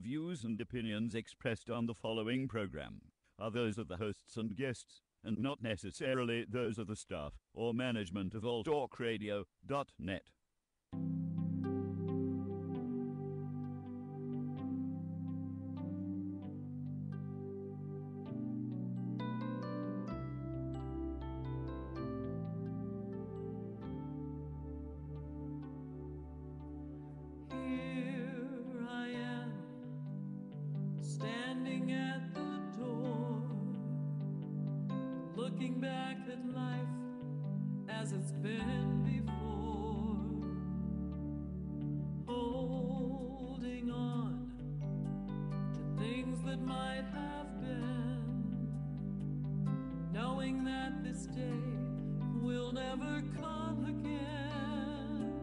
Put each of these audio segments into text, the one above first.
views and opinions expressed on the following program are those of the hosts and guests, and not necessarily those of the staff or management of alltalkradio.net. Here I am, standing at the door, looking back at life as it's been before, holding on to things that might have been, knowing that this day will never come again,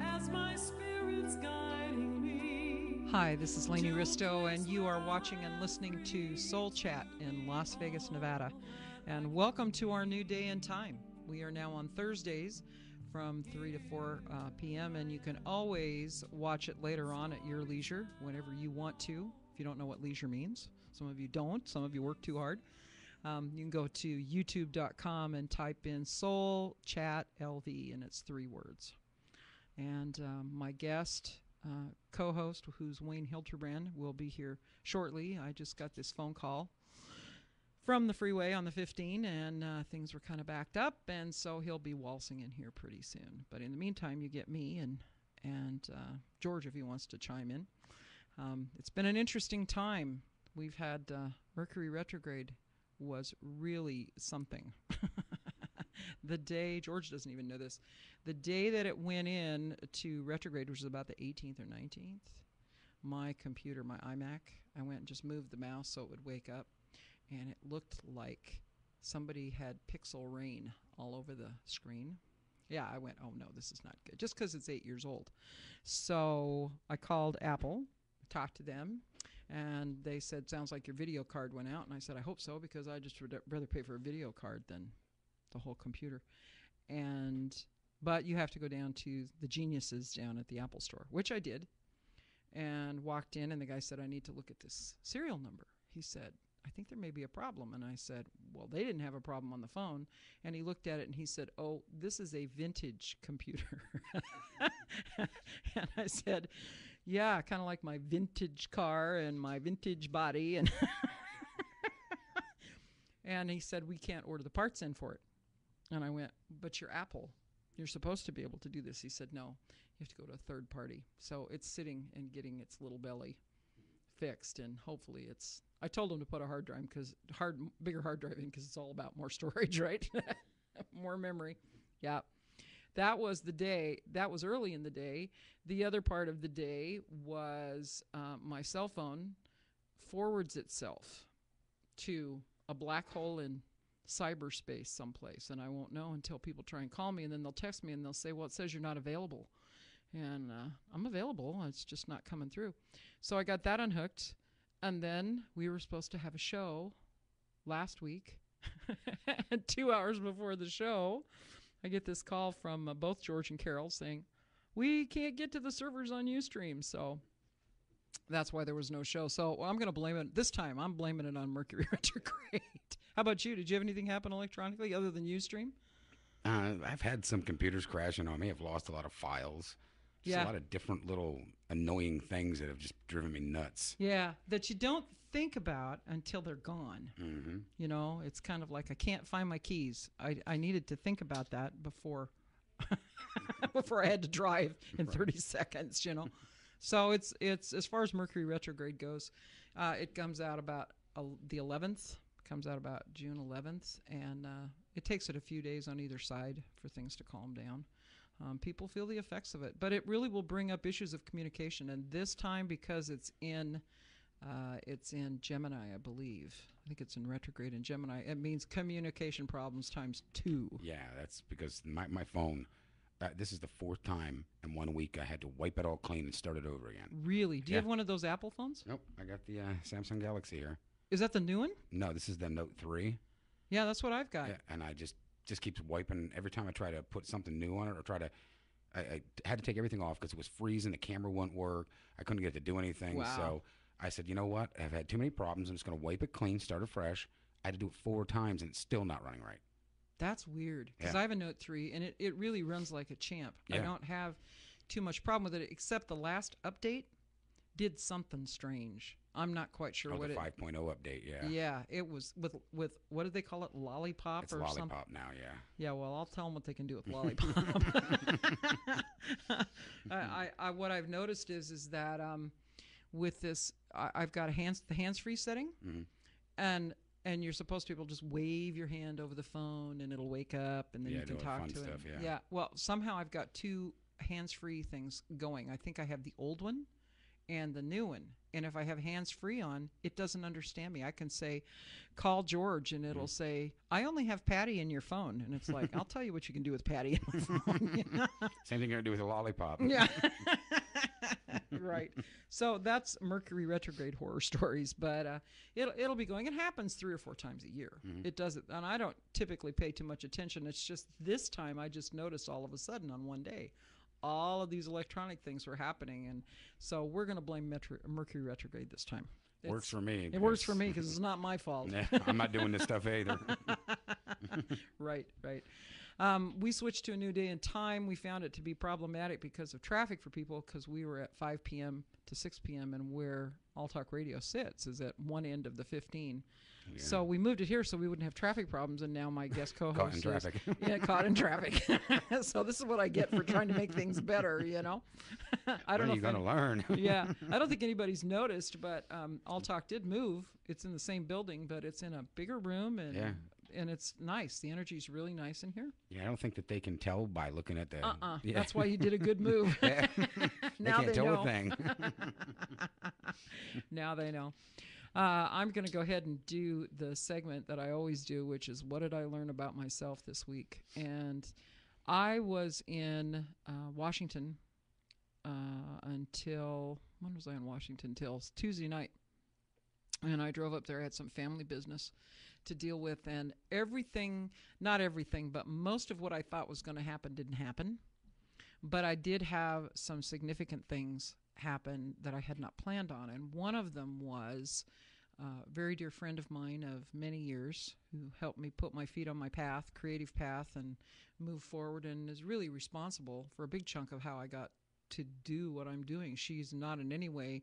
as my spirit's guiding me. Hi, this is Lainey Risto, and you are watching and listening to Soul Chat in Las Vegas, Nevada. And welcome to our new day and time. We are now on Thursdays from 3 to 4 p.m., and you can always watch it later on at your leisure, whenever you want to, if you don't know what leisure means. Some of you don't. Some of you work too hard. You can go to youtube.com and type in Soul Chat LV, and it's 3 words. And my guest, co-host, who's Wayne Hilterbrand, will be here shortly. I just got this phone call from the freeway on the 15, and things were kind of backed up, and so he'll be waltzing in here pretty soon. But in the meantime, you get me and George, if he wants to chime in. It's been an interesting time. We've had Mercury retrograde was really something. The day, George doesn't even know this, the day that it went in to retrograde, which was about the 18th or 19th, my computer, my iMac, I went and just moved the mouse so it would wake up, and it looked like somebody had pixel rain all over the screen. Yeah, I went, oh no, this is not good, just because it's 8 years old. So I called Apple, talked to them, and they said, sounds like your video card went out. And I said, I hope so, because I just would rather pay for a video card than the whole computer. But you have to go down to the geniuses down at the Apple store, which I did, and walked in, and the guy said, I need to look at this serial number. He said, I think there may be a problem. And I said, well, they didn't have a problem on the phone. And he looked at it and he said, oh, this is a vintage computer. And I said, yeah, kind of like my vintage car and my vintage body. And and he said, we can't order the parts in for it. And I went, but you're Apple. You're supposed to be able to do this. He said, no, you have to go to a third party. So it's sitting and getting its little belly fixed, and hopefully it's, I told him to put a hard drive, bigger hard drive in, because it's all about more storage, right? More memory. Yeah. That was the day. That was early in the day. The other part of the day was my cell phone forwards itself to a black hole in cyberspace someplace, and I won't know until people try and call me, and then they'll text me and they'll say, well, it says you're not available. And I'm available. It's just not coming through. So I got that unhooked. And then we were supposed to have a show last week. 2 hours before the show, I get this call from both George and Carol saying, we can't get to the servers on Ustream. So that's why there was no show. So I'm going to blame it. This time, I'm blaming it on Mercury retrograde. How about you? Did you have anything happen electronically other than Ustream? I've had some computers crashing on me. I've lost a lot of files. Just a lot of different little annoying things that have just driven me nuts. Yeah, that you don't think about until they're gone. Mm-hmm. You know, it's kind of like, I can't find my keys. I needed to think about that before before I had to drive in 30 seconds, you know. So it's as far as Mercury retrograde goes, it comes out about the 11th. Comes out about June 11th, and it takes it a few days on either side for things to calm down. People feel the effects of it, but it really will bring up issues of communication. And this time, because it's in Gemini, I believe. I think it's in retrograde in Gemini. It means communication problems times 2. Yeah, that's because my phone. This is the 4th time in 1 week I had to wipe it all clean and start it over again. Really? Do you have one of those Apple phones? Nope, I got the Samsung Galaxy here. Is that the new one? No, this is the Note 3. Yeah, that's what I've got. Yeah, and I just keeps wiping every time I try to put something new on it or try to I had to take everything off because it was freezing. The camera wouldn't work. I couldn't get it to do anything. Wow. So I said, you know what? I've had too many problems. I'm just going to wipe it clean, start it fresh. I had to do it 4 times, and it's still not running right. That's weird because Yeah. I have a Note 3 and it really runs like a champ. I Yeah. don't have too much problem with it, except the last update did something strange. I'm not quite sure Oh, what the it. 5.0 update, yeah. Yeah, it was with what did they call it? Lollipop It's or something? Lollipop now, yeah. Yeah, well, I'll tell them what they can do with Lollipop. What I've noticed is that with this, I've got the hands-free setting, Mhm. and you're supposed to be able to just wave your hand over the phone and it'll wake up and then Yeah, you can do talk fun to stuff, it. yeah. Well, somehow I've got 2 hands-free things going. I think I have the old one and the new one. And if I have hands-free on, it doesn't understand me. I can say, call George, and it'll say, I only have Patty in your phone. And it's like, I'll tell you what you can do with Patty in my phone. You know? Same thing you're going to do with a Lollipop. Yeah. Right. So that's Mercury retrograde horror stories, but it'll be going. It happens 3 or 4 times a year. It does it, and I don't typically pay too much attention. It's just this time I just noticed all of a sudden on one day, all of these electronic things were happening, and so we're going to blame Mercury retrograde this time. Works for me. It works for me because it's not my fault. Nah, I'm not doing this stuff either. Right. We switched to a new day and time. We found it to be problematic because of traffic for people because we were at 5 p.m. to 6 p.m. and where All Talk Radio sits is at one end of the 15. Yeah. So we moved it here so we wouldn't have traffic problems, and now my guest co-host Caught in traffic. caught in traffic. So this is what I get for trying to make things better, you know. I don't know When are you if going to learn? yeah, I don't think anybody's noticed, but All Talk did move. It's in the same building, but it's in a bigger room, and Yeah. and it's nice. The energy's really nice in here. Yeah, I don't think that they can tell by looking at the... Yeah. That's why you did a good move. Yeah. Now they can't they tell know. a thing. Now they know. I'm going to go ahead and do the segment that I always do, which is what did I learn about myself this week? And I was in Washington until, when was I in Washington? Till Tuesday night. And I drove up there. I had some family business to deal with. And everything, not everything, but most of what I thought was going to happen didn't happen. But I did have some significant things happen that I had not planned on. And one of them was a very dear friend of mine of many years who helped me put my feet on my path, creative path, and move forward, and is really responsible for a big chunk of how I got to do what I'm doing. She's not in any way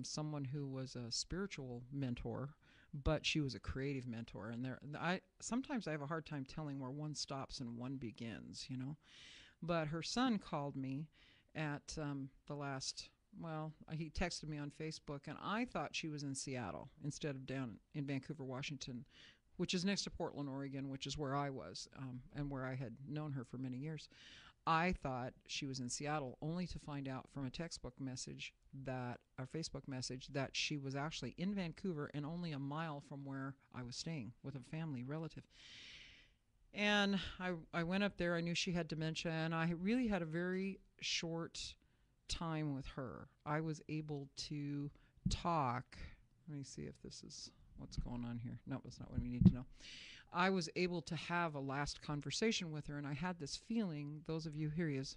someone who was a spiritual mentor, but she was a creative mentor. And sometimes I have a hard time telling where one stops and one begins, you know. But her son called me at the last, well, he texted me on Facebook, and I thought she was in Seattle instead of down in Vancouver, Washington, which is next to Portland, Oregon, which is where I was and where I had known her for many years. I thought she was in Seattle, only to find out from a Facebook message a Facebook message that she was actually in Vancouver and only a mile from where I was staying with a family relative. And I went up there. I knew she had dementia, and I really had a very short time with her. I was able to talk. Let me see if this is what's going on here. No, that's not what we need to know. I was able to have a last conversation with her, and I had this feeling, those of you, here he is,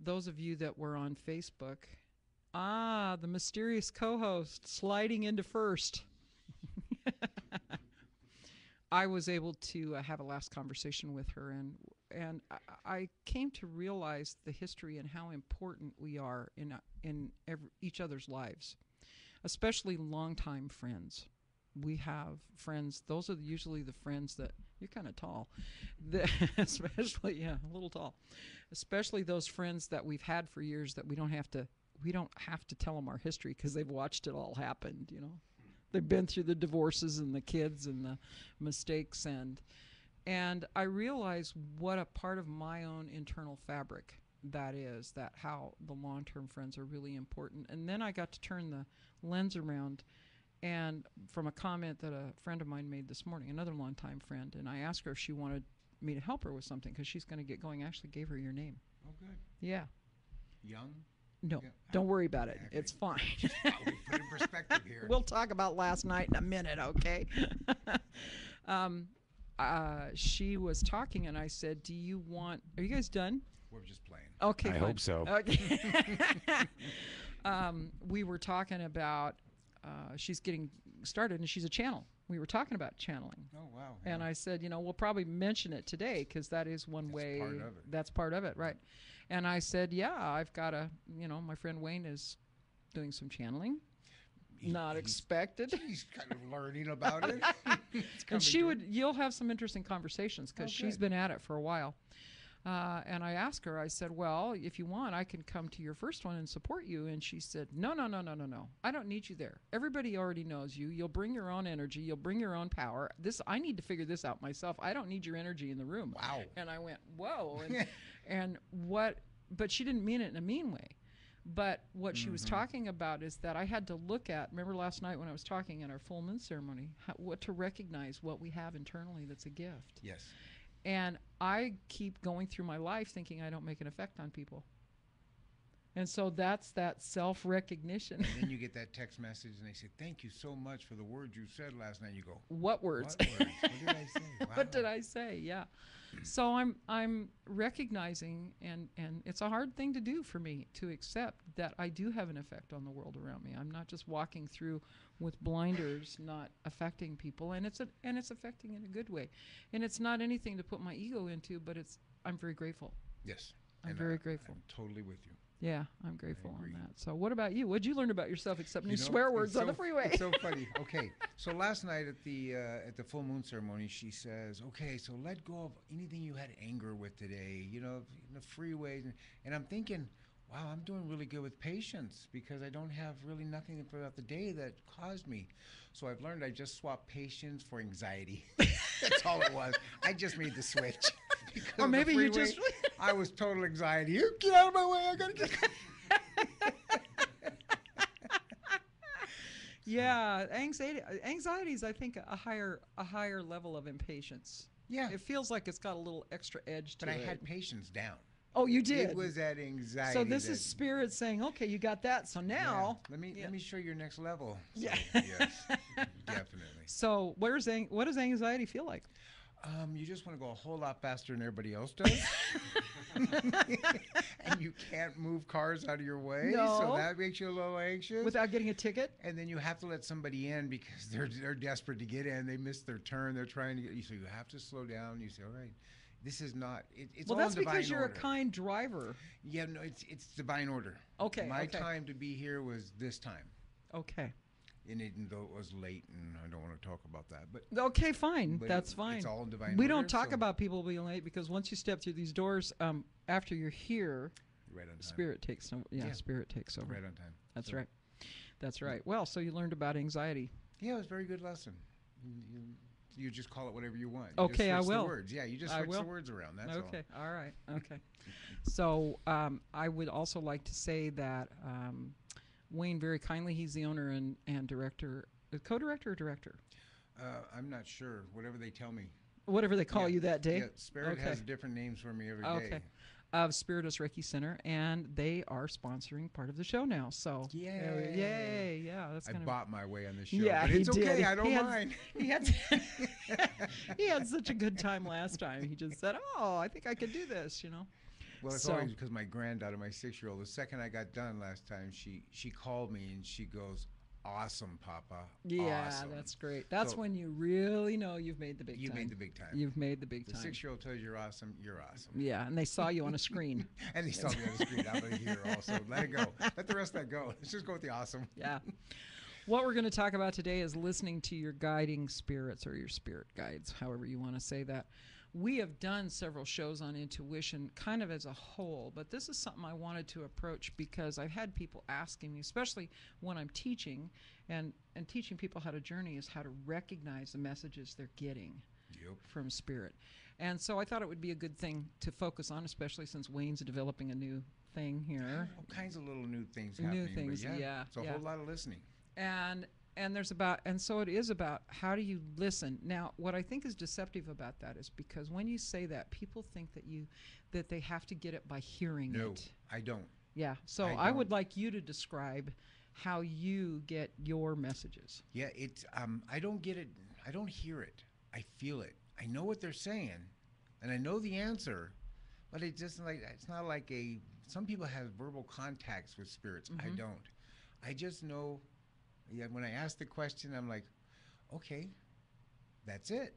those of you that were on Facebook, the mysterious co-host sliding into first. I was able to have a last conversation with her, and I came to realize the history and how important we are in each other's lives, especially longtime friends. We have friends; those are usually the friends that you're kind of tall, especially a little tall, especially those friends that we've had for years that we don't have to tell them our history because they've watched it all happen, you know. They've been through the divorces and the kids and the mistakes, and I realized what a part of my own internal fabric that is, that how the long-term friends are really important. And then I got to turn the lens around, and from a comment that a friend of mine made this morning, another longtime friend, and I asked her if she wanted me to help her with something because she's going to get going. I actually gave her your name. Oh, good. Yeah. Young? No, Yeah. don't worry about it. Okay. It's fine. We put in perspective here. We'll talk about last night in a minute, okay? She was talking, and I said, are you guys done? We're just playing. Okay, I fine. hope so. Okay. We were talking about she's getting started, and she's a channel. We were talking about channeling. Oh, wow. And I said, we'll probably mention it today because that is one That's way. part of it. That's part of it, right? And I said, yeah, I've got my friend Wayne is doing some channeling. Not expected. He's kind of learning about it. And you'll have some interesting conversations because she's been at it for a while. And I asked her, I said, well, if you want, I can come to your first one and support you. And she said, no. I don't need you there. Everybody already knows you. You'll bring your own energy. You'll bring your own power. I need to figure this out myself. I don't need your energy in the room. Wow. And I went, whoa. But she didn't mean it in a mean way. But what she was talking about is that I had to look at, remember last night when I was talking in our full moon ceremony, what to recognize what we have internally that's a gift. Yes. And I keep going through my life thinking I don't make an effect on people. And so that's that self-recognition. And then you get that text message and they say, thank you so much for the words you said last night. You go, What words? What words? What did I say? Wow. What did I say? Yeah. So I'm recognizing, and it's a hard thing to do for me to accept that I do have an effect on the world around me. I'm not just walking through with blinders, not affecting people, and it's affecting in a good way. And it's not anything to put my ego into, but I'm very grateful. Yes. I'm very grateful. I'm totally with you. Yeah, I'm grateful on agree. that. So what about you? What'd you learn about yourself except new You know, swear it's words on the freeway? It's so funny. Okay, so last night at the full moon ceremony, she says, "Okay, so let go of anything you had anger with today. In the freeways." And I'm thinking, wow, I'm doing really good with patience because I don't have really nothing throughout the day that caused me. So I've learned I just swapped patience for anxiety. That's all it was. I just made the switch. Because Or of the maybe you freeway, just- I was total anxiety. You get out of my way. I gotta get. Yeah, anxiety is, I think, a higher level of impatience. Yeah. It feels like it's got a little extra edge to But I it. had patience down. Oh, you did. It was that anxiety. So this that- is spirit saying, "Okay, you got that. So yeah, now, let me show you your next level. So, Yeah. Yes, definitely. so what does anxiety feel like?" You just want to go a whole lot faster than everybody else does, and you can't move cars out of your way, No. so that makes you a little anxious. Without getting a ticket? And then you have to let somebody in because they're desperate to get in. They missed their turn. They're trying to get you, so you have to slow down. You say, "All right, this is not." It's Well, all that's in divine because you're order. a kind driver. Yeah, no, it's divine order. Okay, My okay. time to be here was this time. Okay. And even though it was late, and I don't want to talk about that, but Okay, fine. But That's it's fine. all in divine We order, don't talk so- about people being late because once you step through these doors, after you're here, right on time. spirit takes over. Yeah, Yeah. spirit takes over. Right on time. That's So, right. That's right. Well, so you learned about anxiety. Yeah, it was a very good lesson. You just call it whatever you want. You Okay, just I switch will. the words. Yeah, you just I switch will. the words around. That's Okay. All right. Okay. So I would also like to say that Wayne, very kindly, he's the owner and director, co-director or director, all. I'm not sure. Whatever they tell me. whatever they call Yeah. you that day. Yeah, Spirit Okay. has different names for me every day. Okay. Of Spiritus Reiki Center, and they are sponsoring part of the show now. So Yay. yay! Yeah, that's I gonna. bought my way on this show, Yeah, but he it's okay. did. I don't He had- mind. He had he had such a good time last time. He just said, "Oh, I think I could do this," Well, it's So- always because my granddaughter, my 6-year-old, the second I got done last time, she called me and she goes, "Awesome, Papa. Yeah, awesome." that's great. That's So- when you really know you've made the big You time. made the big time. You've made the big The time. 6-year-old tells you you're awesome. You're awesome. Yeah, and they saw you on a screen. And they saw me on the screen out of here also. Let it go. Let the rest of that go. Let's just go with the awesome. Yeah. What we're going to talk about today is listening to your guiding spirits or your spirit guides, however you want to say that. We have done several shows on intuition kind of as a whole, but this is something I wanted to approach because I've had people asking me, especially when I'm teaching and teaching people how to journey, is how to recognize the messages they're getting Yep. from spirit. And so I thought it would be a good thing to focus on, especially since Wayne's developing a new thing here. All kinds of little new things New happening. things, but yeah, It's a yeah. whole lot of listening. And so it is about how do you listen. Now, what I think is deceptive about that is because when you say that, people think that they have to get it by hearing No, it. I don't. Yeah. So I I would don't. like you to describe how you get your messages. Yeah, it's I don't get it. I don't hear it. I feel it. I know what they're saying, and I know the answer, but it's just like it's not like a some people have verbal contacts with spirits. I don't. I just know. Yeah, when I ask the question, I'm like, okay, that's it.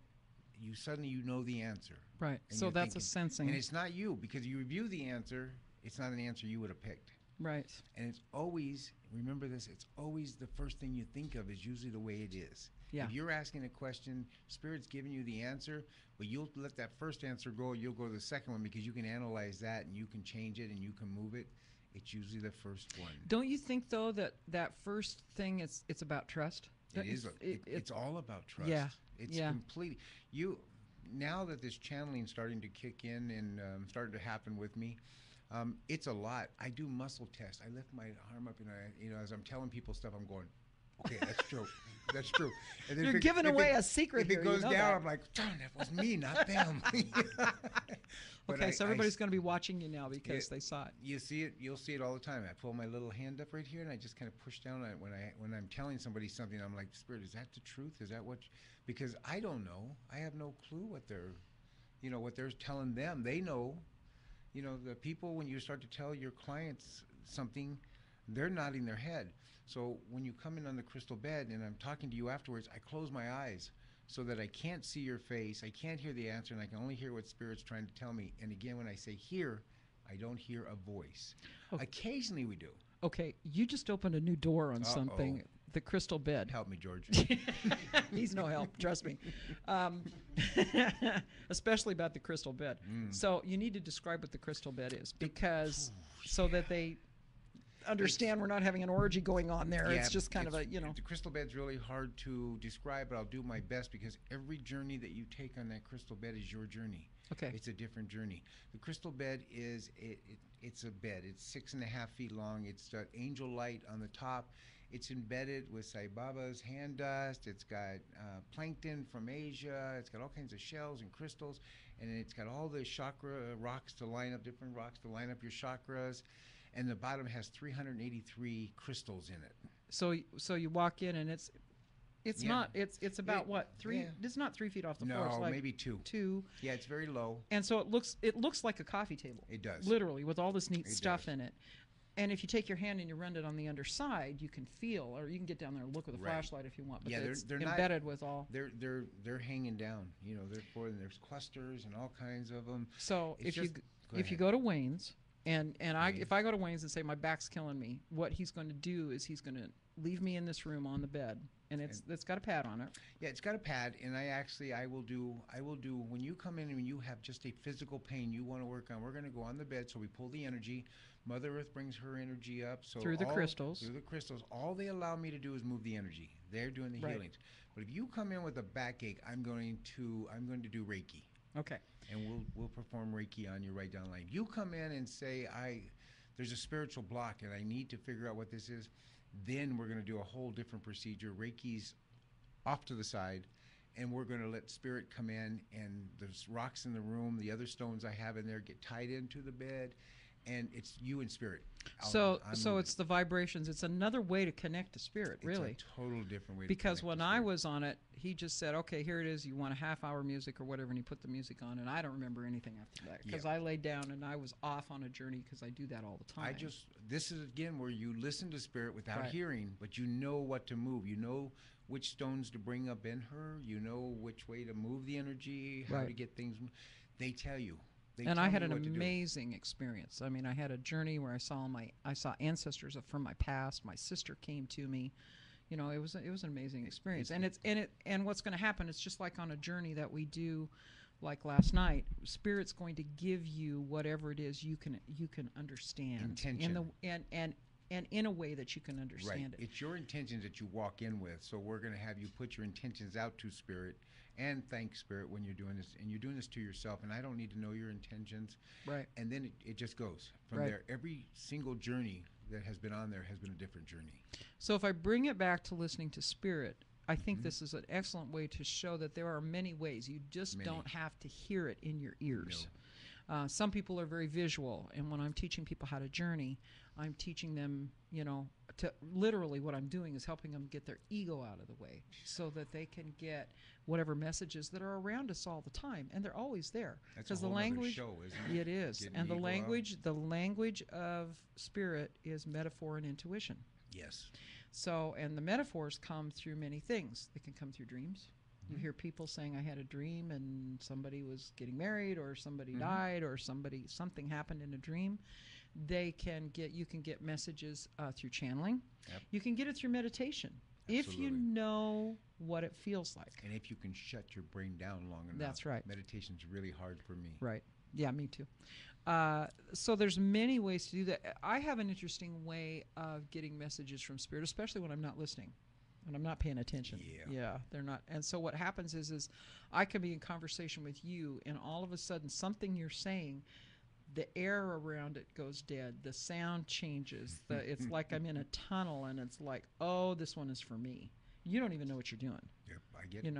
You know the answer. Right. And So you're that's thinking, a sensing. and it's not you, because you review the answer. It's not an answer you would have picked. Right. And it's always, remember this, it's always the first thing you think of is usually the way it is. Yeah. If you're asking a question, Spirit's giving you the answer, but you'll let that first answer go, you'll go to the second one, because you can analyze that and you can change it and you can move it. It's usually the first one. Don't you think, though, that first thing, it's about trust? It is. It's all about trust. Yeah. It's yeah. completely. Now that this channeling starting to kick in and starting to happen with me, it's a lot. I do muscle tests. I lift my arm up, and as I'm telling people stuff, I'm going, okay, that's true. That's true. And then You're giving away a secret if here. If it goes you know down, that. I'm like, darn, that was me, not them. But Okay, so everybody's going to be watching you now because they saw it. You see it. You'll see it all the time. I pull my little hand up right here, and I just kind of push down on it when I'm telling somebody something. I'm like, Spirit, is that the truth? Is that what? Because I don't know. I have no clue what they're telling them. They know. The people, when you start to tell your clients something, they're nodding their head. So when you come in on the crystal bed and I'm talking to you afterwards, I close my eyes so that I can't see your face, I can't hear the answer, and I can only hear what Spirit's trying to tell me. And again, when I say hear, I don't hear a voice. Okay. Occasionally we do. Okay, you just opened a new door on something. The crystal bed. Help me, George. He's no help, trust me. Especially about the crystal bed. So you need to describe what the crystal bed is, because so that they understand we're not having an orgy going on there. Yeah, it's just kind of the crystal bed's really hard to describe, but I'll do my best, because every journey that you take on that crystal bed is your journey. Okay. It's a different journey. The crystal bed is it's a bed. It's 6.5 feet long. It's got angel light on the top. It's embedded with Sai Baba's hand dust. It's got plankton from Asia. It's got all kinds of shells and crystals, and it's got all the chakra rocks to line up, different rocks to line up your chakras. And the bottom has 383 crystals in it. So you walk in and it's Yeah. not it's about what 3 yeah. It's not 3 feet off the floor. It's No, like maybe 2. 2. Yeah, it's very low. And so it looks like a coffee table. It does. Literally, with all this neat It stuff does. in it. And if you take your hand and you run it on the underside, you can feel, or you can get down there and look with a Right. flashlight if you want. But Yeah, it's they're not- embedded with all. They're hanging down. There's clusters and all kinds of them. So It's if just- go you ahead. go to Wayne's, and Right. if I go to Wayne's and say my back's killing me, what he's going to do is he's going to leave me in this room on the bed, and it's got a pad on it. Yeah, it's got a pad, and I will do when you come in and when you have just a physical pain you want to work on, we're going to go on the bed, so we pull the energy. Mother Earth brings her energy up, so Through the crystals. Through the crystals, all they allow me to do is move the energy. They're doing the Right. healings. But if you come in with a backache, I'm going to do Reiki, Okay. and we'll perform Reiki on you right down the line. You come in and say there's a spiritual block and I need to figure out what this is, then we're going to do a whole different procedure. Reiki's off to the side, and we're going to let Spirit come in, and there's rocks in the room, the other stones I have in there get tied into the bed, and it's you and Spirit. So I'm so moving. it's the vibrations. It's another way to connect to spirit, really. It's a total different way. Because to when connect I to Spirit. was on it, he just said, "Okay, here it is. You want a half-hour music or whatever," and he put the music on, and I don't remember anything after that because Yeah. I laid down and I was off on a journey because I do that all the time. This is again where you listen to Spirit without Right. hearing, but you know what to move. You know which stones to bring up in her. You know which way to move the energy, how to Right. get things. They tell you. They and tell I had me an what to do. amazing experience. I mean, I had a journey where I saw ancestors from my past. My sister came to me. It was an amazing experience. And what's going to happen? It's just like on a journey that we do, like last night. Spirit's going to give you whatever it is you can understand. Intention. And in a way that you can understand Right. it. It's your intentions that you walk in with. So we're going to have you put your intentions out to Spirit and thank Spirit when you're doing this. And you're doing this to yourself. And I don't need to know your intentions. Right. And then it just goes from Right. there. Every single journey that has been on there has been a different journey. So if I bring it back to listening to Spirit, I think Mm-hmm. this is an excellent way to show that there are many ways. You just Many. don't have to hear it in your ears. Some people are very visual, and when I'm teaching people how to journey, I'm teaching them, to literally what I'm doing is helping them get their ego out of the way so that they can get whatever messages that are around us all the time, and they're always there. That's because a whole the nother language show, isn't it? it is, Getting and the ego out. language of spirit is metaphor and intuition. Yes. So, and the metaphors come through many things. They can come through dreams. You hear people saying, I had a dream and somebody was getting married, or somebody died, or something happened in a dream. You can get messages through channeling. Yep. You can get it through meditation. If you Absolutely. know what it feels like. And if you can shut your brain down long enough. That's right. Meditation's really hard for me. Right. Yeah, me too. So there's many ways to do that. I have an interesting way of getting messages from spirit, especially when I'm not listening, when I'm not paying attention. Yeah. They're not. And so what happens is I can be in conversation with you, and all of a sudden something you're saying, the air around it goes dead. The sound changes. It's like I'm in a tunnel, and it's like, oh, this one is for me. You don't even know what you're doing. Yep, I get it.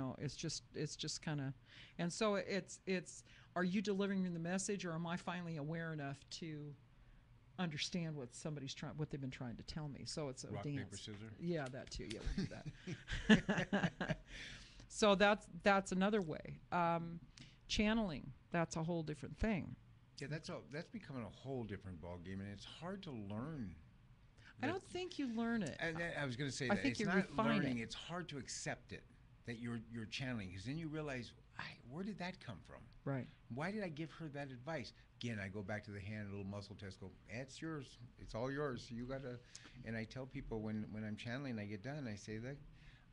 It's just kind of, and so it's. Are you delivering me the message, or am I finally aware enough to understand what what they've been trying to tell me? So it's a Rock, dance. paper, scissors. Yeah, that too. Yeah, we'll do that. So that's another way. Channeling, that's a whole different thing. Yeah, that's becoming a whole different ballgame, and it's hard to learn. I don't think you learn it. And I was going to say I that think it's you not refine learning; it. it's hard to accept it that you're channeling, because then you realize, where did that come from? Right. Why did I give her that advice? Again, I go back to the hand, little muscle test. Go, it's yours. It's all yours. You gotta. And I tell people when I'm channeling, I get done. I say that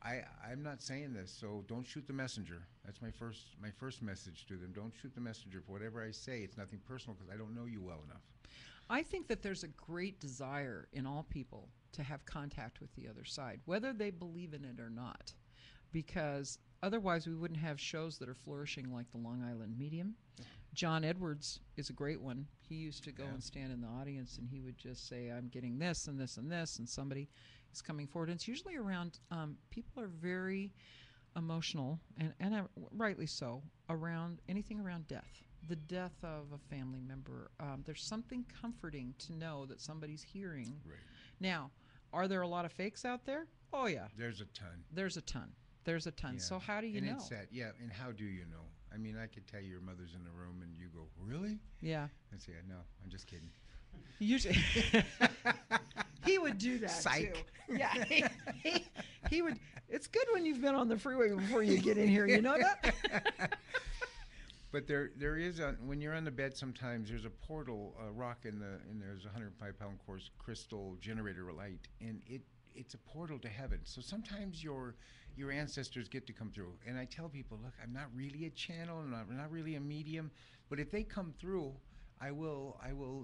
I'm not saying this, so don't shoot the messenger. That's my first message to them. Don't shoot the messenger. For whatever I say, it's nothing personal, because I don't know you well enough. I think that there's a great desire in all people to have contact with the other side, whether they believe in it or not, because otherwise we wouldn't have shows that are flourishing like the Long Island Medium. John Edwards is a great one. He used to go and stand in the audience, and he would just say, I'm getting this and this and this, and somebody is coming forward. And it's usually around, people are very emotional, and rightly so, around anything around death. The death of a family member. There's something comforting to know that somebody's hearing. Right. Now, are there a lot of fakes out there? Oh, yeah. There's a ton. There's a ton. There's a ton. Yeah. So how do you and know? It's sad. Yeah, and how do you know? I mean, I could tell your mother's in the room, and you go, really? Yeah. I say, no, I'm just kidding. Usually, he would do that Psych. too. Yeah, he would. It's good when you've been on the freeway before you get in here. You know that. But there is when you're on the bed, sometimes there's a portal, a rock and there's a 105-pound course crystal generator light, and it's a portal to heaven. So sometimes your ancestors get to come through, and I tell people, look, I'm not really a channel, and I'm not really a medium, but if they come through, I will.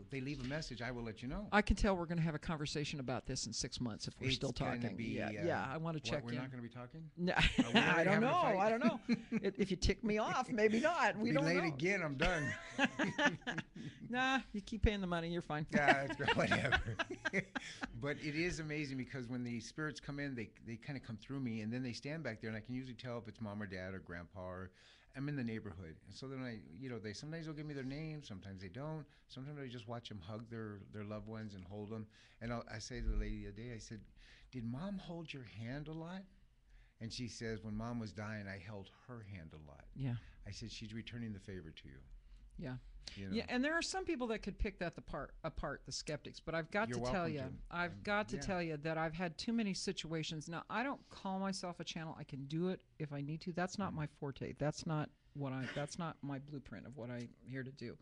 They leave a message, I will let you know. I can tell we're going to have a conversation about this in 6 months if we're It's still gonna talking. be, yeah. I want to check We're in. not going to be talking. No, we I already don't having a know. fight? I don't know. If you tick me off, maybe not. We Be don't late know. again, I'm done. Nah, you keep paying the money. You're fine. Yeah, it's great, whatever. But it is amazing, because when the spirits come in, they kind of come through me, and then they stand back there, and I can usually tell if it's mom or dad or grandpa, or I'm in the neighborhood. And so then they sometimes they'll give me their name, sometimes they don't. Sometimes I just watch them hug their loved ones and hold them. And I say to the lady the other day, I said, did mom hold your hand a lot? And she says, when mom was dying, I held her hand a lot. Yeah. I said, she's returning the favor to you. Yeah. You know? Yeah, and there are some people that could pick that apart, the skeptics. But I've got You're to tell welcome you, to. I've got to Yeah. tell you that I've had too many situations. Now, I don't call myself a channel. I can do it if I need to. That's not my forte. That's not my blueprint of what I'm here to do.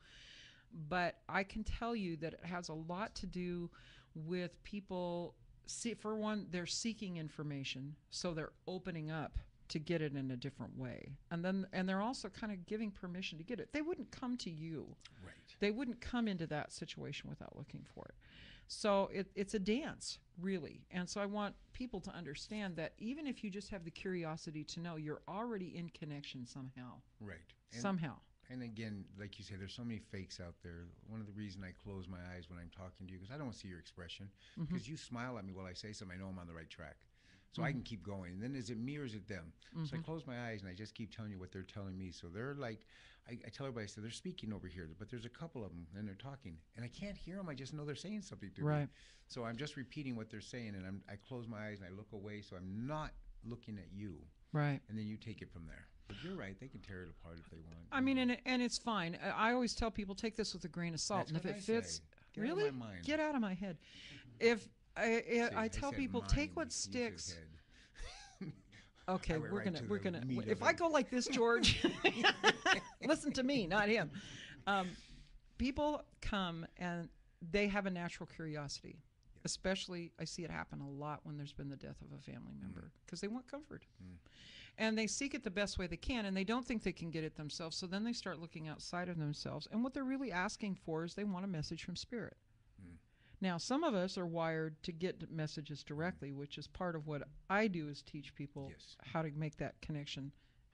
But I can tell you that it has a lot to do with people. See, for one, they're seeking information, so they're opening up to get it in a different way, and they're also kind of giving permission to get it. They wouldn't come to you. Right. They wouldn't come into that situation without looking for it. So it's a dance, really. And so I want people to understand that even if you just have the curiosity to know, you're already in connection somehow. Right. And, Somehow. And again, like you say, there's so many fakes out there. One of the reasons I close my eyes when I'm talking to you, because I don't see your expression. Because you smile at me while I say something, I know I'm on the right track. So I can keep going. And then is it me or is it them? So I Mhm. close my eyes and I just keep telling you what they're telling me. So they're like, I tell everybody, I say, they're speaking over here, but there's a couple of them and they're talking. And I can't hear them. I just know they're saying something to me. Right. So I'm just repeating what they're saying. And I close my eyes and I look away. So I'm not looking at you. Right. And then you take it from there. But you're right. They can tear it apart if they want. I mean, and it's fine. I always tell people, take this with a grain of salt. That's And if what it I fits, say. Get out of really? my mind. Get out of my head. If See, I tell said people, mind, take what he said sticks. head. Okay, I went we're right gonna to we're the gonna. meat If of I it. go like this, George, listen to me, not him. People come and they have a natural curiosity. Especially, I see it happen a lot when there's been the death of a family member because they want comfort. And they seek it the best way they can, and they don't think they can get it themselves. So then they start looking outside of themselves. And what they're really asking for is they want a message from Spirit. Now, some of us are wired to get messages directly, which is part of what I do is teach people Yes. how to make that connection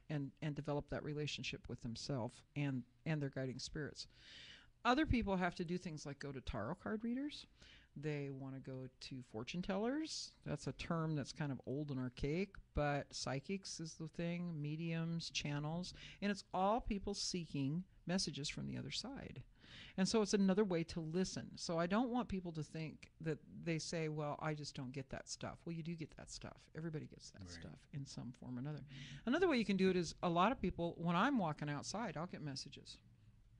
and develop that relationship with themselves and their guiding spirits. Other people have to do things like go to tarot card readers. They want to go to fortune tellers. That's a term that's kind of old and archaic, but psychics is the thing, mediums, channels, and it's all people seeking messages from the other side. And so it's another way to listen. So I don't want people to think that they say, well, I just don't get that stuff. Well, you do get that stuff. Everybody gets that stuff in some form or another. Another way you can do it is a lot of people, when I'm walking outside, I'll get messages.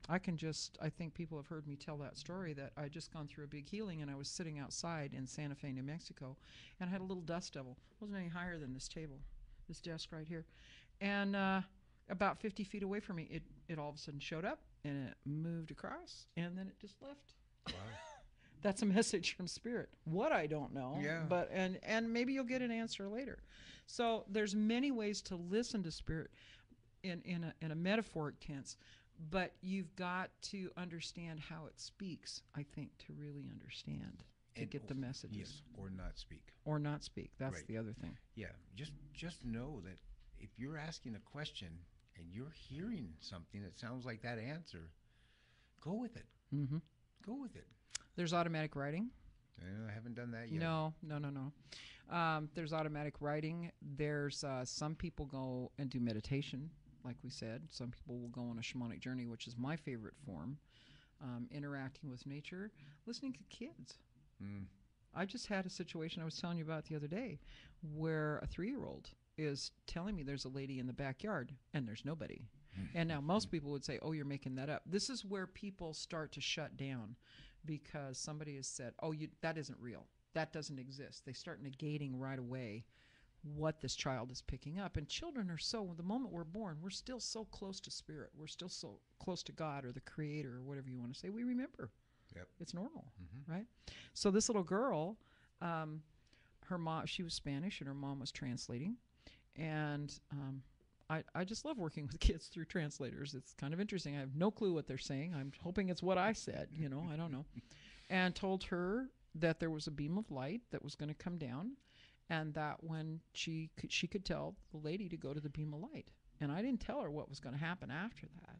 I think people have heard me tell that story that I just gone through a big healing and I was sitting outside in Santa Fe, New Mexico, and I had a little dust devil. It wasn't any higher than this table, this desk right here. And about 50 feet away from me, it all of a sudden showed up and it moved across and then it just left. Wow. That's a message from Spirit. What, I don't know. Yeah. But and maybe you'll get an answer later. So there's many ways to listen to Spirit in a metaphoric tense. But you've got to understand how it speaks, I think, to really understand, to And- get the messages. Yes, or not speak. Or not speak. That's Right. the other thing. Yeah, just know that if you're asking a question and you're hearing something that sounds like that answer, go with it. Mm-hmm. Go with it. There's automatic writing. I haven't done that yet. No. There's automatic writing. There's some people go and do meditation, like we said. Some people will go on a shamanic journey, which is my favorite form, interacting with nature, listening to kids. I just had a situation I was telling you about the other day where a 3-year-old is telling me there's a lady in the backyard and there's nobody. And now most people would say, oh, you're making that up. This is where people start to shut down because somebody has said, oh, that isn't real. That doesn't exist. They start negating right away what this child is picking up. And children are the moment we're born, we're still so close to Spirit. We're still so close to God or the Creator or whatever you want to say. We remember. Yep. It's normal, right? So this little girl, her mom, she was Spanish and her mom was translating. And I just love working with kids through translators. It's kind of interesting. I have no clue what they're saying. I'm hoping it's what I said, I don't know. And told her that there was a beam of light that was going to come down and that when she could tell the lady to go to the beam of light. And I didn't tell her what was going to happen after that.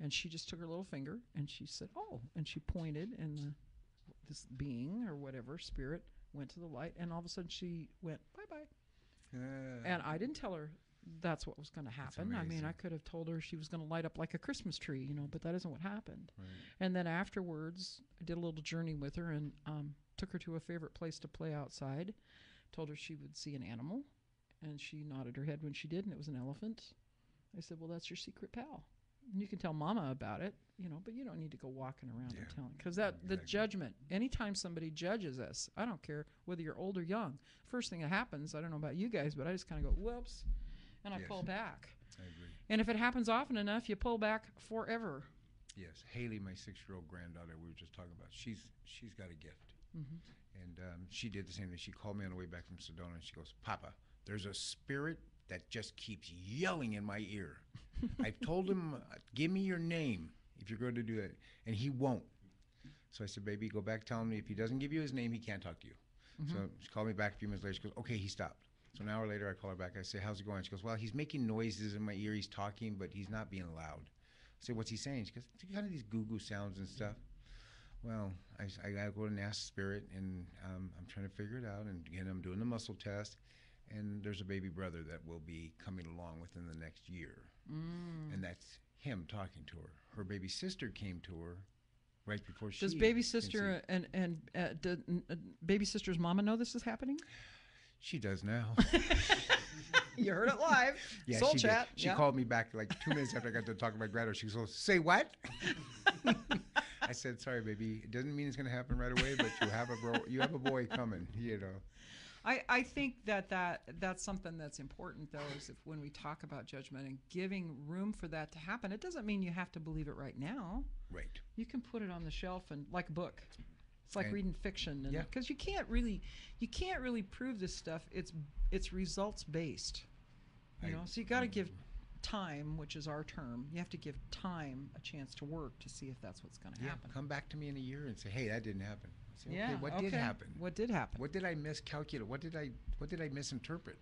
And she just took her little finger and she said, oh, and she pointed and this being or whatever, spirit, went to the light and all of a sudden she went, bye-bye. And I didn't tell her that's what was going to happen. I mean, amazing. I could have told her she was going to light up like a Christmas tree, but that isn't what happened. Right. And then afterwards, I did a little journey with her and took her to a favorite place to play outside. Told her she would see an animal, and she nodded her head when she did, and it was an elephant. I said, well, that's your secret pal. And you can tell Mama about it, but you don't need to go walking around and telling. Because the judgment, anytime somebody judges us, I don't care whether you're old or young, first thing that happens, I don't know about you guys, but I just kind of go, whoops, and I pull back. I agree. And if it happens often enough, you pull back forever. Yes, Haley, my 6-year-old granddaughter, we were just talking about. She's got a gift, and she did the same thing. She called me on the way back from Sedona, and she goes, "Papa, there's a spirit that just keeps yelling in my ear. I've told him, give me your name if you're going to do that, and he won't." So I said, "Baby, go back, tell him if he doesn't give you his name, he can't talk to you." So she called me back a few minutes later. She goes, "Okay, he stopped." So an hour later, I call her back. I say, "How's it going?" She goes, "Well, he's making noises in my ear. He's talking, but he's not being loud." I say, "What's he saying?" She goes, "Kind of these goo-goo sounds and stuff." Well, I gotta go and ask Spirit, and I'm trying to figure it out. And again, I'm doing the muscle test, and there's a baby brother that will be coming along within the next year, and that's him talking to her. Her baby sister came to her right before she. Does baby sister and baby sister's mama know this is happening? She does now. You heard it live. Yeah, Soul she Chat. Did. She called me back like 2 minutes after I got to talk to my granddaughter. She goes, "Say what?" I said, "Sorry, baby. It doesn't mean it's going to happen right away, but you have a boy coming." You know. I think that's something that's important, though, is if when we talk about judgment and giving room for that to happen, it doesn't mean you have to believe it right now. Right. You can put it on the shelf and like a book. It's like reading fiction, Yeah. because you can't really prove this stuff. It's results based, you know. So you got to give time, which is our term. You have to give time a chance to work to see if that's what's going to happen. Come back to me in a year and say, "Hey, that didn't happen." I say, Yeah. "Okay, what did happen? What did happen? What did I miscalculate? What did I misinterpret?"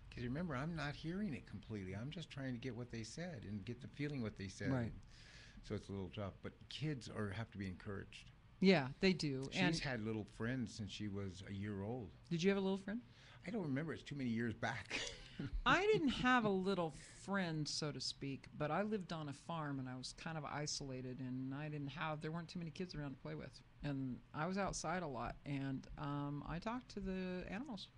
Because remember, I'm not hearing it completely. I'm just trying to get what they said and get the feeling what they said. Right. So it's a little tough, but kids have to be encouraged. Yeah, they do. She's had little friends since she was a year old. Did you have a little friend? I don't remember. It's too many years back. I didn't have a little friend, so to speak, but I lived on a farm and I was kind of isolated, and there weren't too many kids around to play with. And I was outside a lot, and I talked to the animals.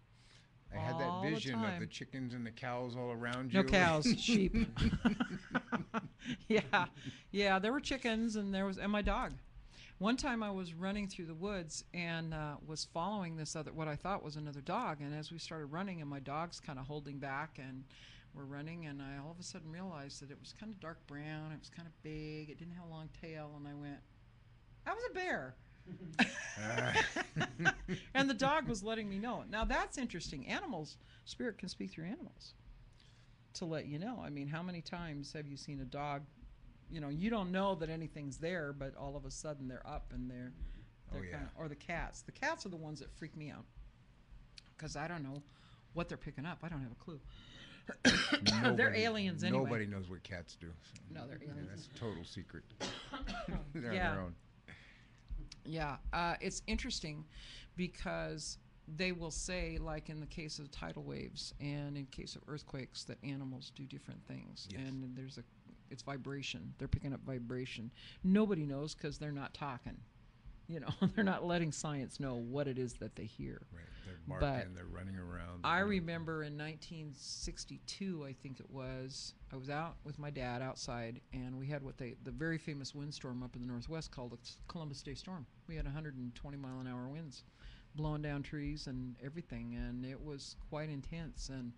I had that all the vision of time. the chickens and the cows all around you. No cows, sheep. Yeah, there were chickens, and and my dog. One time I was running through the woods and was following what I thought was another dog. And as we started running, and my dog's kind of holding back, and we're running, and I all of a sudden realized that it was kind of dark brown. It was kind of big. It didn't have a long tail. And I went, "That was a bear." And the dog was letting me know. Now that's interesting. Spirit can speak through animals to let you know. I mean, how many times have you seen a dog? You know, you don't know that anything's there, but all of a sudden they're up and they're kinda, or the cats. The cats are the ones that freak me out because I don't know what they're picking up. I don't have a clue. They're aliens anyway. Nobody knows what cats do. So No, they're aliens. that's a total secret. They're Yeah. on their own. Yeah, it's interesting because they will say, like in the case of tidal waves and in case of earthquakes, that animals do different things. Yes. And it's vibration. They're picking up vibration. Nobody knows because they're not talking. You know, they're not letting science know what it is that they hear. Right. They're barking, they're running around. I remember in 1962, I think it was, I was out with my dad outside, and we had the very famous windstorm up in the Northwest called the Columbus Day Storm. We had 120-mile-an-hour winds blowing down trees and everything, and it was quite intense. And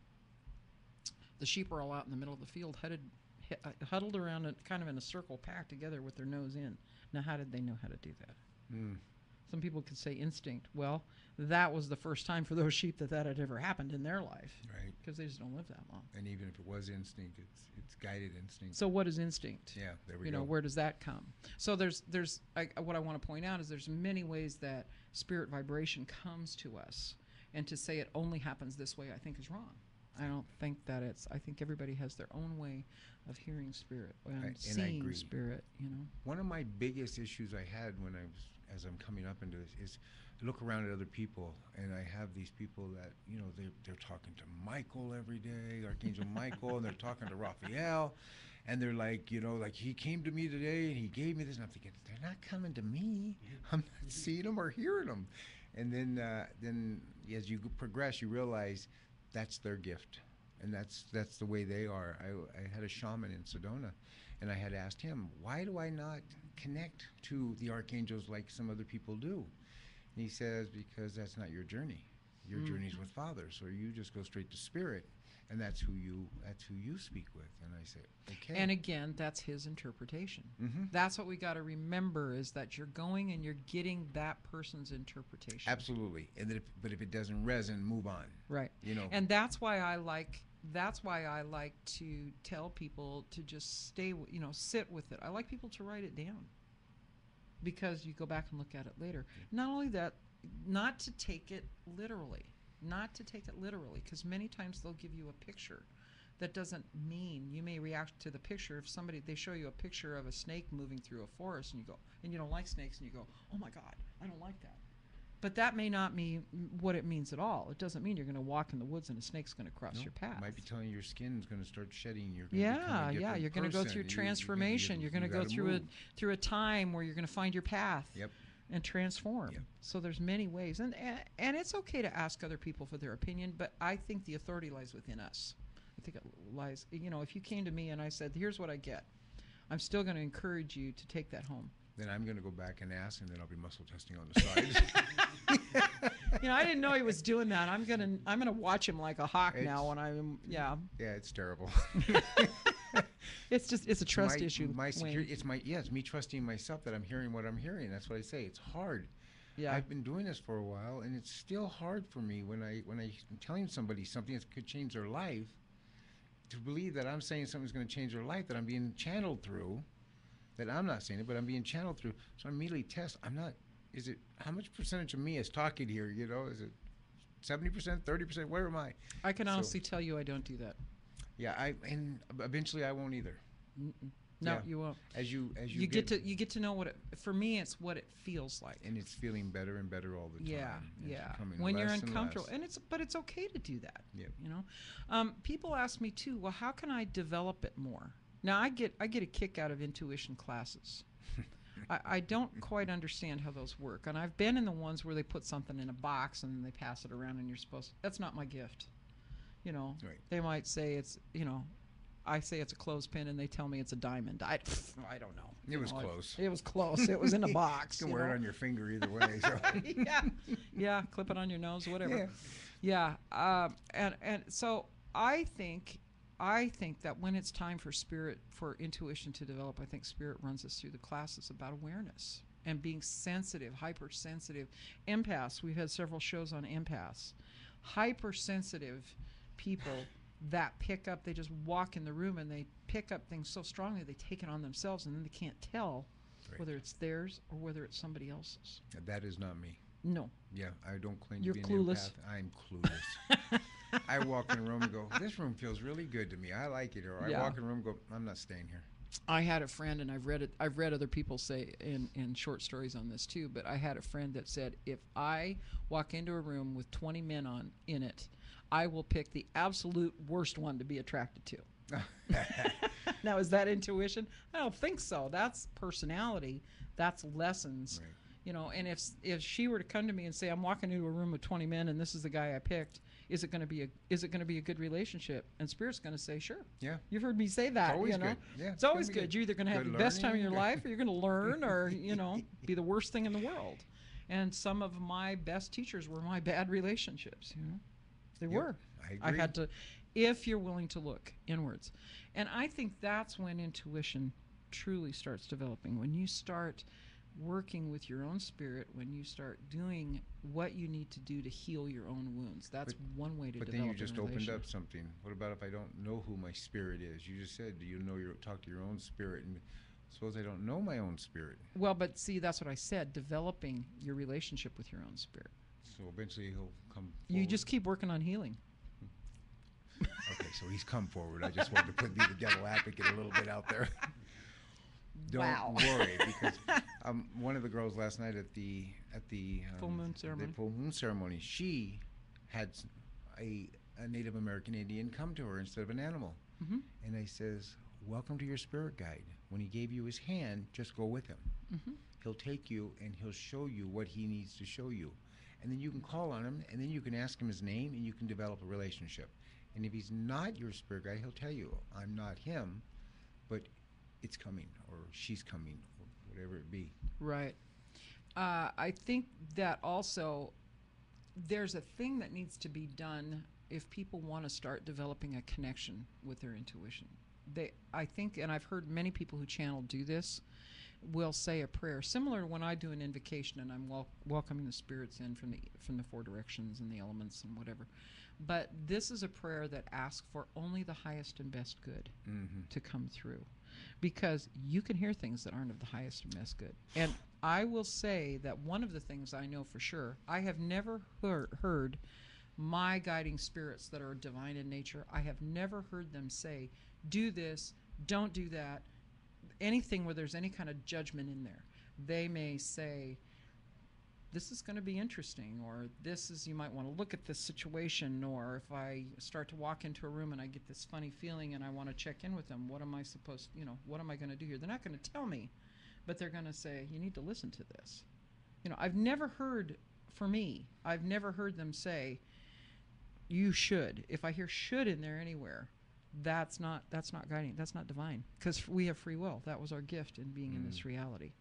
the sheep were all out in the middle of the field, huddled around it, kind of in a circle, packed together with their nose in. Now, how did they know how to do that? Some people could say instinct. Well, that was the first time for those sheep that had ever happened in their life. Right. Because they just don't live that long. And even if it was instinct, it's guided instinct. So what is instinct? Yeah, there we You go. know, where does that come? So what I want to point out is there's many ways that spirit vibration comes to us. And to say it only happens this way, I think is wrong. I don't think that I think everybody has their own way of hearing spirit and I seeing agree. spirit, you know. One of my biggest issues I had as I'm coming up into this is I look around at other people, and I have these people that, you know, they're talking to Michael every day, Archangel Michael, and they're talking to Raphael, and they're like, you know, like, he came to me today and he gave me this, and I'm thinking, they're not coming to me. I'm not seeing them or hearing them. And then as you progress, you realize that's their gift, and that's the way they are. I had a shaman in Sedona, and I had asked him, why do I not connect to the archangels like some other people do? And he says, because that's not your journey. Your journey's with Father, so you just go straight to Spirit, and that's who you speak with. And I say, okay. And again, that's his interpretation. Mm-hmm. That's what we got to remember, is that you're going and you're getting that person's interpretation. Absolutely. And but if it doesn't resonate, move on. Right. You know. And that's why I like to tell people to just sit with it. I like people to write it down, because you go back and look at it later. Not only that, not to take it literally, because many times they'll give you a picture that doesn't mean you may react to the picture. If they show you a picture of a snake moving through a forest and you go, and you don't like snakes, and you go, oh my God, I don't like that. But that may not mean what it means at all. It doesn't mean you're going to walk in the woods and a snake's going to cross your path. It might be telling you your skin's going to start shedding. You're You're going to go through transformation. You're going to go through a time where you're going to find your path. Yep. And transform. Yep. So there's many ways, and it's okay to ask other people for their opinion, but I think the authority lies within us. I think it lies. If you came to me and I said, "Here's what I get," I'm still going to encourage you to take that home. Then I'm going to go back and ask, and then I'll be muscle testing on the side. I didn't know he was doing that. I'm gonna watch him like a hawk now. When I'm Yeah, it's terrible. It's a trust issue. My security. It's me trusting myself that I'm hearing what I'm hearing. That's what I say. It's hard. Yeah. I've been doing this for a while, and it's still hard for me when I'm telling somebody something that could change their life, to believe that I'm saying something's going to change their life, that I'm being channeled through, that I'm not saying it, but I'm being channeled through. So I immediately test. How much percentage of me is talking here? Is it 70%, 30%? Where am I? I can honestly tell you I don't do that. Yeah, and eventually I won't either. No, Yeah. you won't. As you get to know what for me it's what it feels like. and it's feeling better and better all the time. Yeah, It's yeah. becoming When you're less and uncomfortable, less. but it's okay to do that. Yep. People ask me too. Well, how can I develop it more? Now, I get a kick out of intuition classes. I don't quite understand how those work, and I've been in the ones where they put something in a box and then they pass it around, and you're supposed. That's not my gift. Right. They might say it's. I say it's a clothespin, and they tell me it's a diamond. I don't know. It was close. It was close. It was in a box. You can wear it on your finger either way. So. yeah, clip it on your nose, whatever. Yeah. And so I think that when it's time for intuition to develop, I think spirit runs us through the classes about awareness and being sensitive, hypersensitive. Empaths. We've had several shows on empaths. Hypersensitive people that pick up, they just walk in the room and they pick up things so strongly they take it on themselves, and then they can't tell whether it's theirs or whether it's somebody else's. That is not me. No. Yeah, I don't claim You're to be clueless. an empath. I'm clueless. I walk in a room and go, this room feels really good to me. I like it. Or I walk in a room and go, I'm not staying here. I had a friend, and I've read other people say in short stories on this too, but I had a friend that said, if I walk into a room with 20 men in it, I will pick the absolute worst one to be attracted to. Now, is that intuition? I don't think so. That's personality. That's lessons. Right. And if she were to come to me and say, I'm walking into a room with 20 men and this is the guy I picked, is it going to be a good relationship? And Spirit's going to say, sure. Yeah. You've heard me say that. It's always good. Yeah, it's always good. You're either going to have the best time of your life, or you're going to learn, or be the worst thing in the world. And some of my best teachers were my bad relationships. They were. I agree. I had to, if you're willing to look inwards. And I think that's when intuition truly starts developing. When you start working with your own spirit, when you start doing what you need to do to heal your own wounds. That's one way to develop a But then you just opened relation. up something. What about if I don't know who my spirit is? You just said, do you talk to your own spirit? And suppose I don't know my own spirit. Well, but see, that's what I said, developing your relationship with your own spirit. So eventually he'll come forward. You just keep working on healing. Okay, so he's come forward. I just wanted to be the devil advocate a little bit out there. Don't worry, because one of the girls last night at the Full moon ceremony. The full moon ceremony, she had a Native American Indian come to her instead of an animal, and I says, "Welcome to your spirit guide. When he gave you his hand, just go with him. He'll take you and he'll show you what he needs to show you, and then you can call on him, and then you can ask him his name, and you can develop a relationship. And if he's not your spirit guide, he'll tell you, I'm not him, but it's coming, or she's coming, or whatever it be." Right. I think that also there's a thing that needs to be done if people want to start developing a connection with their intuition. I think, and I've heard many people who channel do this, will say a prayer similar to when I do an invocation and I'm welcoming the spirits in from the four directions and the elements and whatever. But this is a prayer that asks for only the highest and best good to come through, because you can hear things that aren't of the highest and best good. And I will say that one of the things I know for sure, I have never heard my guiding spirits that are divine in nature, I have never heard them say, do this, don't do that, anything where there's any kind of judgment in there. They may say, this is going to be interesting, or this is, you might want to look at this situation, or if I start to walk into a room and I get this funny feeling and I want to check in with them, what am I supposed, what am I going to do here? They're not going to tell me, but they're going to say, you need to listen to this. I've never heard, for me, I've never heard them say, you should. If I hear should in there anywhere, that's not guiding, that's not divine, because we have free will. That was our gift in being in this reality.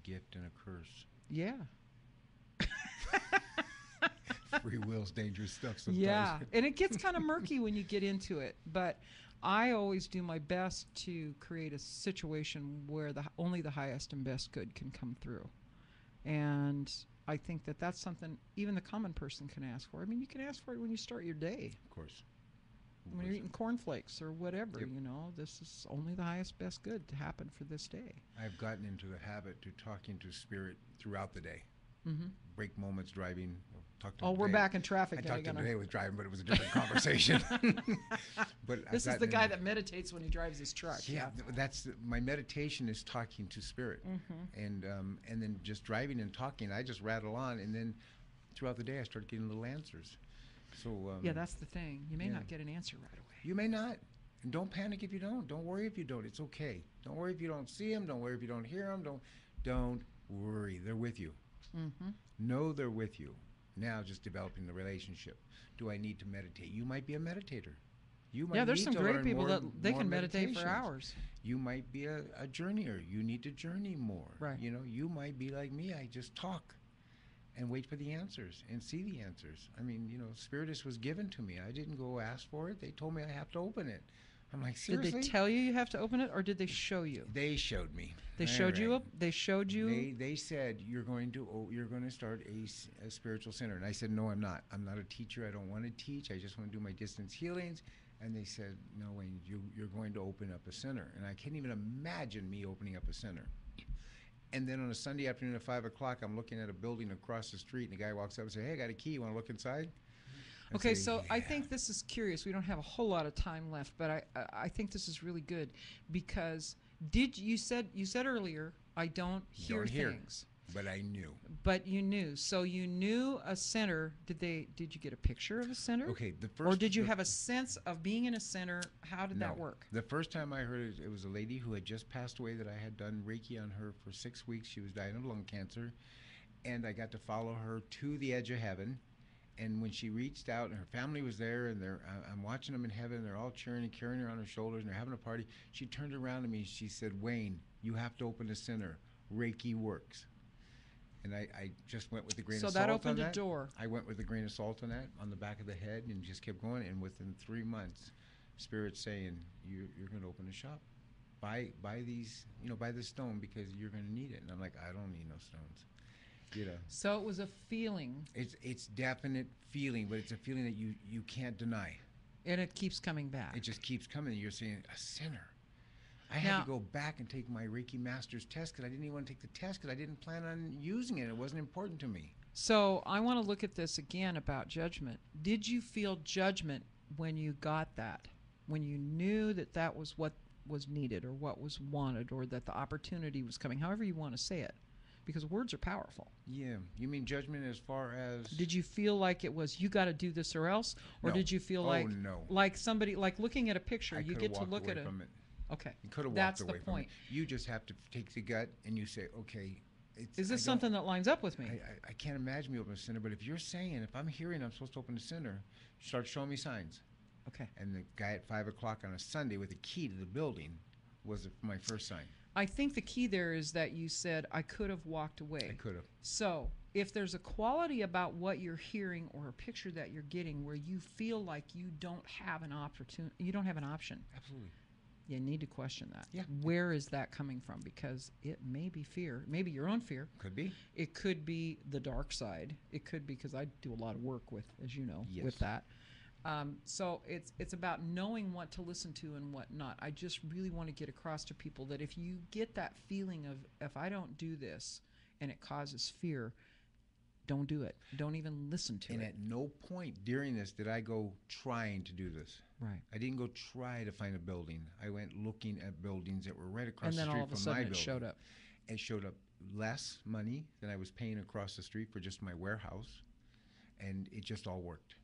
Gift and a curse. Yeah. Free will's dangerous stuff sometimes. Yeah, and it gets kind of murky when you get into it, but I always do my best to create a situation where only the highest and best good can come through. And I think that that's something even the common person can ask for. I mean, you can ask for it when you start your day. Of course. When you're eating cornflakes or whatever, Yep. this is only the highest best good to happen for this day. I've gotten into the habit to talking to spirit throughout the day. Mm-hmm. Break moments driving. Talk to Oh, him we're today. back in traffic. I now. talked You're to him gonna- today with driving, but it was a different conversation. But I've This is the gotten guy in- that meditates when he drives his truck. Yeah, my meditation is talking to spirit, and then just driving and talking. I just rattle on, and then throughout the day I start getting little answers. So Yeah, that's the thing. You may yeah. not get an answer right away. you may not, and don't panic if you don't. Don't worry if you don't. It's okay. Don't worry if you don't see them. Don't worry if you don't hear them. Don't worry. They're with you. Mm-hmm. Know they're with you. Now, just developing the relationship. Do I need to meditate? You might be a meditator. You might Yeah, there's need some to great learn people more- that they more can meditate for meditations. hours. You might be a journeyer. You need to journey more. Right. You might be like me. I just talk and wait for the answers and see the answers. I mean, Spiritus was given to me. I didn't go ask for it. They told me I have to open it. I'm like, seriously? Did they tell you have to open it, or did they show you? They showed me. They showed you. All right. They showed you. They said you're going to start a spiritual center, and I said no, I'm not. I'm not a teacher. I don't want to teach. I just want to do my distance healings. And they said, no, Wayne, you're going to open up a center, and I can't even imagine me opening up a center. And then on a Sunday afternoon at 5 o'clock, I'm looking at a building across the street, and the guy walks up and says, "Hey, I got a key. You want to look inside?" I Okay, say, so I "Yeah." think this is curious. We don't have a whole lot of time left, but I think this is really good because you said earlier I don't hear things, But I knew. but you knew. So you knew a center. Did you get a picture of a center? Okay, the first. Or did you the- have a sense of being in a center? How did that No. work? The first time I heard it, it was a lady who had just passed away that I had done Reiki on her for 6 weeks. She was dying of lung cancer, and I got to follow her to the edge of heaven. And when she reached out, and her family was there, and I'm watching them in heaven. They're all cheering and carrying her on their shoulders, and they're having a party. She turned around to me. She said, "Wayne, you have to open a center. Reiki works." And I just went with a grain So of that salt opened on a that. door. I went with a grain of salt on that, on the back of the head, and just kept going. And within 3 months, Spirit's saying, you're going to open a shop. Buy these, buy this stone because you're going to need it. And I'm like, I don't need no stones. So it was a feeling, It's definite feeling, but it's a feeling that you can't deny. and it keeps coming back. It just keeps coming. You're saying, a sinner. I had Now- to go back and take my Reiki Master's test because I didn't even want to take the test because I didn't plan on using it. It wasn't important to me. So I want to look at this again about judgment. Did you feel judgment when you got that? When you knew that that was what was needed or what was wanted or that the opportunity was coming, however you want to say it, because words are powerful. Yeah. You mean judgment as far as... Did you feel like it was, you got to do this or else? Or No. did you feel Oh, like, no. like somebody, like looking at a picture, I you coulda get to walked look away at it. from it. Okay. You could have walked That's away the from point. it. You just have to take the gut and you say, okay. Is this something that lines up with me? I can't imagine me opening a center, but if you're saying, if I'm hearing I'm supposed to open a center, start showing me signs. Okay. And the guy at 5 o'clock on a Sunday with a key to the building was my first sign. I think the key there is that you said, I could have walked away. I could have. So, if there's a quality about what you're hearing or a picture that you're getting where you feel like you don't have an opportunity, you don't have an option, Absolutely. you need to question that. Yeah. Where is that coming from? Because it may be fear, maybe your own fear. Could be. It could be the dark side. It could be, because I do a lot of work with, as you know, Yes. with that. So it's about knowing what to listen to and what not. I just really want to get across to people that if you get that feeling of, if I don't do this and it causes fear, don't do it. Don't even listen to And it. at no point during this did I go trying to do this. Right. I didn't go try to find a building. I went looking at buildings that were right across And the then street all of a from my sudden it building. showed up. It showed up less money than I was paying across the street for just my warehouse, and it just all worked.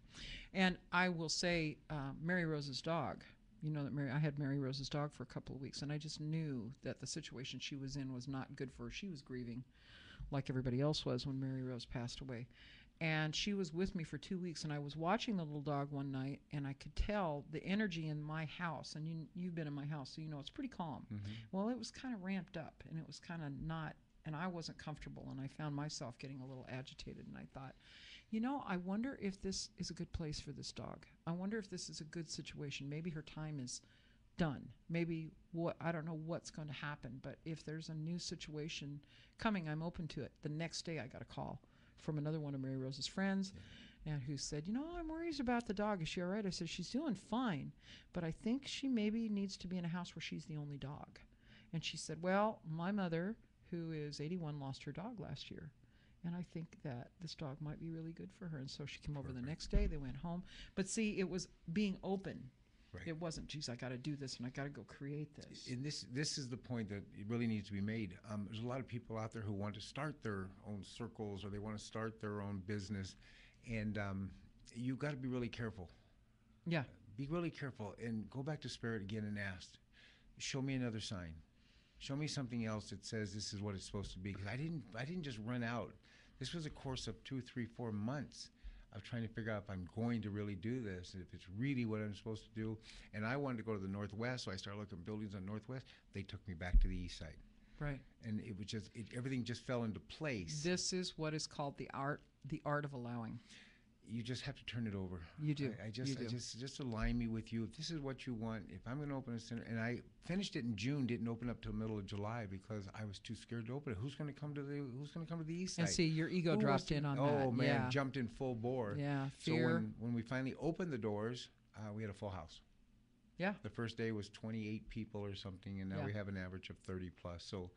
And I will say, Mary Rose's dog. You know that I had Mary Rose's dog for a couple of weeks, and I just knew that the situation she was in was not good for her. She was grieving, like everybody else was when Mary Rose passed away. And she was with me for 2 weeks, and I was watching the little dog one night, and I could tell the energy in my house, and you've been in my house, so you know it's pretty calm. Mm-hmm. Well, it was kind of ramped up, and it was kind of not, and I wasn't comfortable, and I found myself getting a little agitated, and I thought, you know, I wonder if this is a good place for this dog. I wonder if this is a good situation. Maybe her time is done. Maybe I don't know what's going to happen, but if there's a new situation coming, I'm open to it. The next day I got a call from another one of Mary Rose's friends, and who said, you know, I'm worried about the dog. Is she all right? I said, she's doing fine, but I think she maybe needs to be in a house where she's the only dog. And she said, well, my mother, who is 81, lost her dog last year. And I think that this dog might be really good for her. And so she came over the next day. They went home. But see, it was being open. Right. It wasn't, geez, I got to do this and I got to go create this. And this is the point that it really needs to be made. There's a lot of people out there who want to start their own circles, or they want to start their own business, and you got to be really careful. Yeah. Be really careful, and go back to Spirit again and ask, show me another sign. Show me something else that says this is what it's supposed to be. Because I didn't just run out. This was a course of 2, 3, 4 months of trying to figure out if I'm going to really do this, and if it's really what I'm supposed to do. And I wanted to go to the Northwest, so I started looking at buildings on Northwest. They took me back to the East Side. Right. And it was just, everything just fell into place. This is what is called the art of allowing. You just have to turn it over. You do. I just align me with you. If this is what you want, if I'm going to open a center, and I finished it in June, didn't open up till the middle of July because I was too scared to open it. Who's going to come to the East Side? And see, your ego Who dropped wants in to- on oh, that. Oh man, Yeah. jumped in full bore. Yeah. So Fear. when we finally opened the doors, we had a full house. Yeah. The first day was 28 people or something, and now Yeah. we have an average of 30 plus. So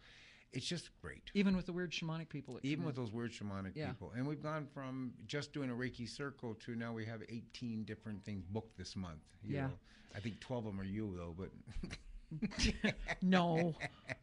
it's just great. Even with the weird shamanic people. that Even come with in. those weird shamanic Yeah. people. And we've gone from just doing a Reiki circle to now we have 18 different things booked this month. You Yeah. know. I think 12 of them are you, though, but No,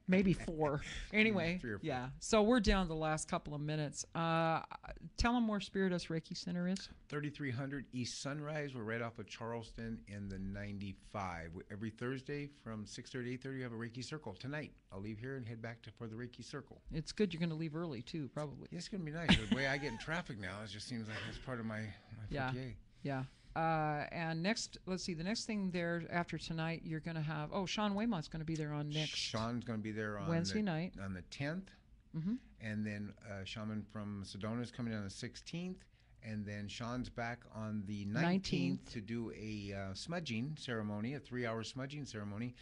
maybe 4. Anyway, 3 or 4. yeah. So we're down to the last couple of minutes. Tell them where Spirit Us Reiki Center is. 3300 East Sunrise. We're right off of Charleston in the 95. Every Thursday from 6:30 to 8:30, we have a Reiki circle. Tonight, I'll leave here and head back for the Reiki circle. It's good you're going to leave early, too, probably. Yeah, it's going to be nice. The way I get in traffic now, it just seems like it's part of my Yeah. 48. Yeah. And next, let's see, the next thing there after tonight, you're going to have, Sean Waymont's going to be there on next Sean's going to be there on Wednesday night. on the 10th. Mhm. And then Shaman from Sedona is coming on the 16th. And then Sean's back on the 19th to do a smudging ceremony, a 3-hour smudging ceremony.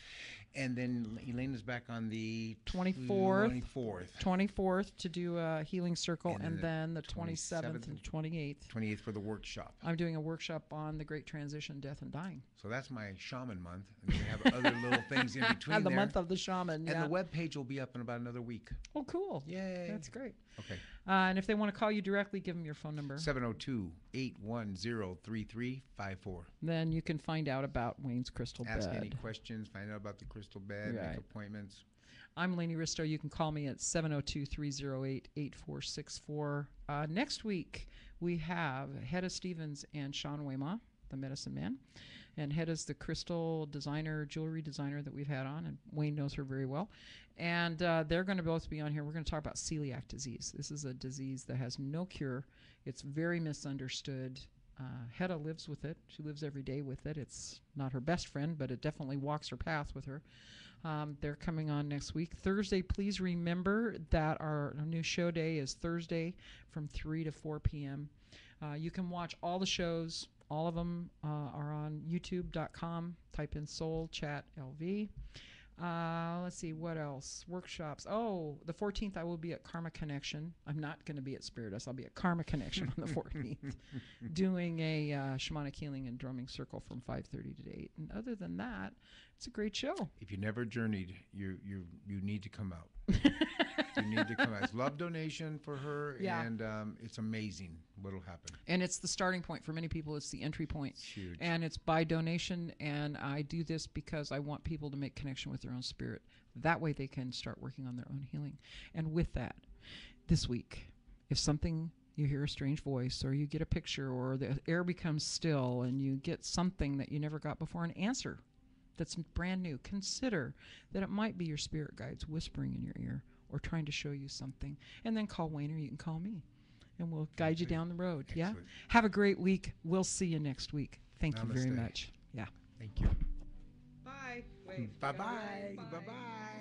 And then Elena's back on the 24th to do a healing circle, and then the 27th 27th and 28th. 28th for the workshop. I'm doing a workshop on the Great Transition, Death and Dying. So that's my shaman month. And then we have other little things in between And the there. month of the shaman. And the webpage will be up in about another week. Oh, cool. Yay. That's great. Okay. And if they want to call you directly, give them your phone number. 702-810-3354. Then you can find out about Wayne's Crystal Ask Bed. any questions, find out about the crystal bed, Right. make appointments. I'm Lainey Risto. You can call me at 702-308-8464. Next week, we have Hedda Stevens and Sean Waymont, the Medicine Man. And Hedda's the crystal designer, jewelry designer that we've had on, and Wayne knows her very well. And they're going to both be on here. We're going to talk about celiac disease. This is a disease that has no cure. It's very misunderstood. Hedda lives with it. She lives every day with it. It's not her best friend, but it definitely walks her path with her. They're coming on next week. Thursday, please remember that our new show day is Thursday from 3 to 4 p.m. You can watch all the shows. All of them are on youtube.com. Type in Soul Chat LV. Let's see, what else? Workshops. Oh, the 14th I will be at Karma Connection. I'm not going to be at Spirit Us. I'll be at Karma Connection on the 14th doing a shamanic healing and drumming circle from 5:30 to 8. And other than that, It's a great show. If you never journeyed, you need to come out. You need to come out. It's love donation for her, and it's amazing what'll happen. And it's the starting point for many people. It's the entry point. It's huge. And it's by donation. And I do this because I want people to make connection with their own spirit. That way they can start working on their own healing. And with that, this week, if something, you hear a strange voice, or you get a picture, or the air becomes still, and you get something that you never got before, an answer that's brand new, consider that it might be your spirit guides whispering in your ear or trying to show you something. And then call Wayne, or you can call me, and we'll guide you down the road. Excellent. Yeah? Have a great week. We'll see you next week. Thank you very Namaste. much. Yeah. Thank you. Bye. Wait. Bye-bye. Bye-bye.